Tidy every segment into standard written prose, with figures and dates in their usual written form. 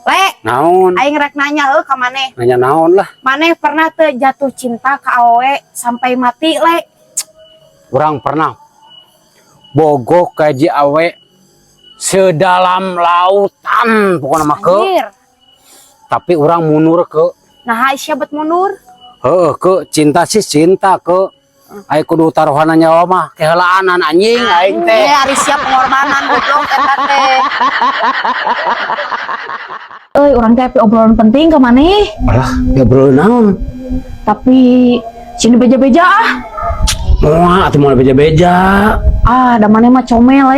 Le, Naon? aing rek nanya ka maneh. Nanya naon lah. Maneh pernah teu jatuh cinta ka awewe sampai mati, Le? Urang pernah bogoh kaji awe sedalam lautan pokoknya mah ke. Anjir. Tapi urang mundur ke. Nah, Aisyah bet mundur. Ke cinta sih cinta ke. Ayo kudu taruhan nyawa mah kehelaanan anjing aing teh. Ari siap pengorbanan goblok eta teh. Urang teh obrolan penting ka maneh. Alah, ya bro naon? Tapi sini beja-beja ah. Moal atuh moal beja-beja. Ah, da maneh mah comel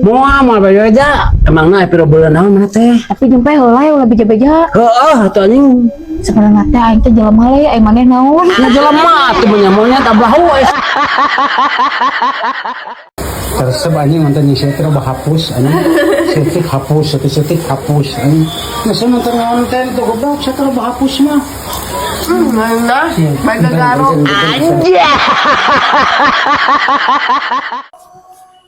Moal beja-beja. Emangna piro bulan naon mana teh? Tapi jempe heula ulah beja-beja. Heeh, atuh anjing. Sebenarnya teh aing teh jelema aing maneh naon? Nah jelema atuh menyamonya tablahu we. Terseb anjing mantan nyisir teh bahapus anjing. Setik hapus, setik hapus anjing. Masa mantan ngonten tuh goblok saya teh bahapus mah. Mana? Baga garuk.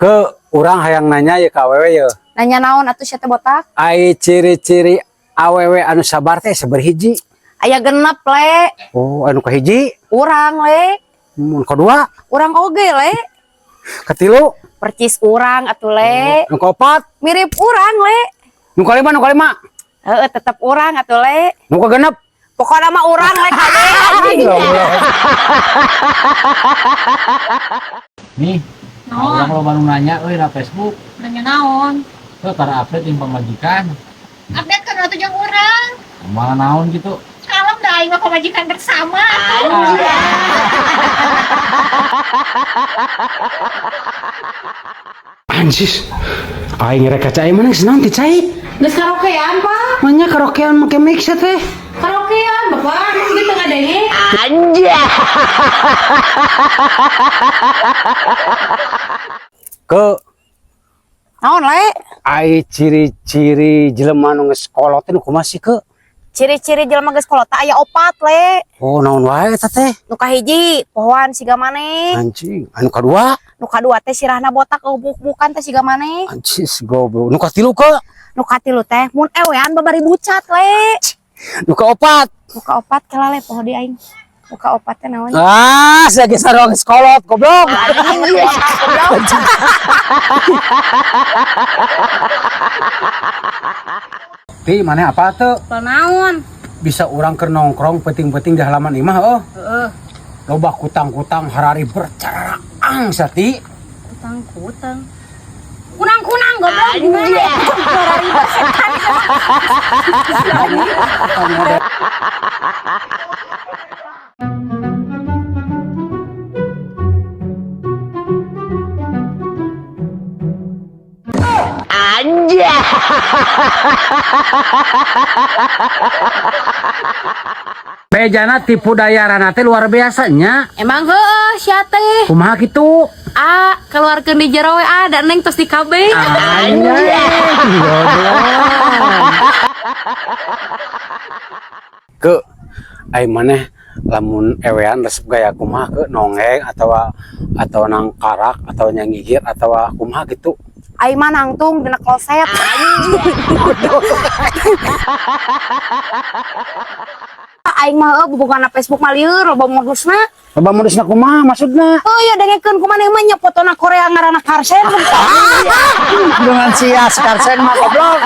Ke urang hayang nanya ya ka awewe ya. Nanya naon atuh sia teh botak? Ai ciri-ciri awewe anu sabar teh saberhiji. Aya genep, Le. Oh, anu kahiji? Urang, Le. Anu kadua? Urang oge, Le. Katilu? Percis urang atuh, Le. Anu kaopat? Mirip urang, Le. Nu kalima? Heeh, tetep urang atuh, Le. Nu kagenep? Pokokna mah urang, Le, kabeh anjing. Nih, orang kalau baru nanya, na Facebook, Nanya naon? tuh tara update yang pemajikan, Update kan waktu jang orang. malah naon gitu. Kalem dah aing mah pemajikan bersama. Anjis, aing rek kaca aing mana senang ti cai. Geus karaokean, Pak. Manya karaokean make mix ya teh. Karaokean, Bapak. Di tengah deui. Ke Naon, Le? ai ciri-ciri jelema nu geus kolot teh nu kumaha sih ke? Ciri-ciri jelema geus kolot aya 4, Le. Oh, naon wae eta teh? Nu kahiji, pohoan siga maneh. Anjing, anu kadua? Nu kadua teh sirahna botak bukan teh siga maneh. Anjis goblok. Nu katilu ke? Nu katilu teh mun ewean babari bucat, Le. Nu kaopat? Nu kaopat kela, Le, poho di aing. Nu kaopat teh naon? Ah, saya geus sarua geus kolot goblok. Ti mana apa tuh? Naon? Bisa orang keur nongkrong penting-penting di halaman imah oh. Heeh. Loba kutang-kutang harari bercaraang sati. Kutang-kutang. Kunang-kunang goblok gimana? Harari bersetan. Bejana tipu daya teh luar biasanya. Emang heueuh sia teh. Kumaha kitu? Ah, keluarkeun di jero we ada neng tos di KB. Ke ai maneh lamun ewean resep gaya kumaha ke nongeng atau nang karak atau nyangigir atau kumaha gitu. Ai mah nangtung dina kloset. Aing mah bukan Facebook mah lieur loba modusna. Loba modusna kumaha maksudna? Oh iya dengekeun ku maneh mah nya fotona Korea ngaranna Karsen. Dengan sia Karsen mah goblok.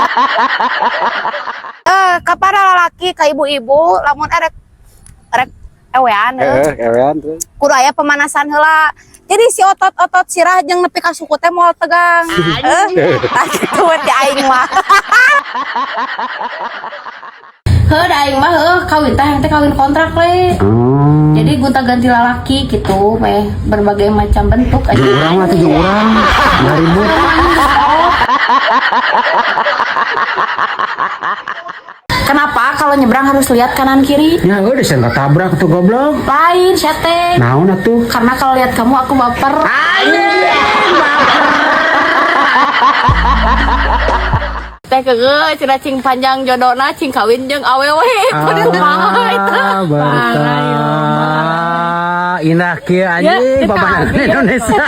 Kapada lalaki ka ibu-ibu lamun rek ewean Ewean tuh. kudu aya pemanasan heula. Jadi si otot-otot sirah jeung nepi ka suku teh moal tegang. Tah kitu we ti aing mah. Heuh da aing mah kawin teh kawin kontrak we. Jadi gonta-ganti lalaki gitu meh berbagai macam bentuk aja. Urang mah teh urang. Ribut. Kenapa kalau nyebrang harus lihat kanan kiri? Ya udah saya tabrak tuh goblok. Lain syate. Naon atuh? Karena kalau lihat kamu aku baper. Teh kege cenah cing panjang jodona cing kawin jeung awewe. Kudu kumaha eta. Indah kieu anjing babanan Indonesia.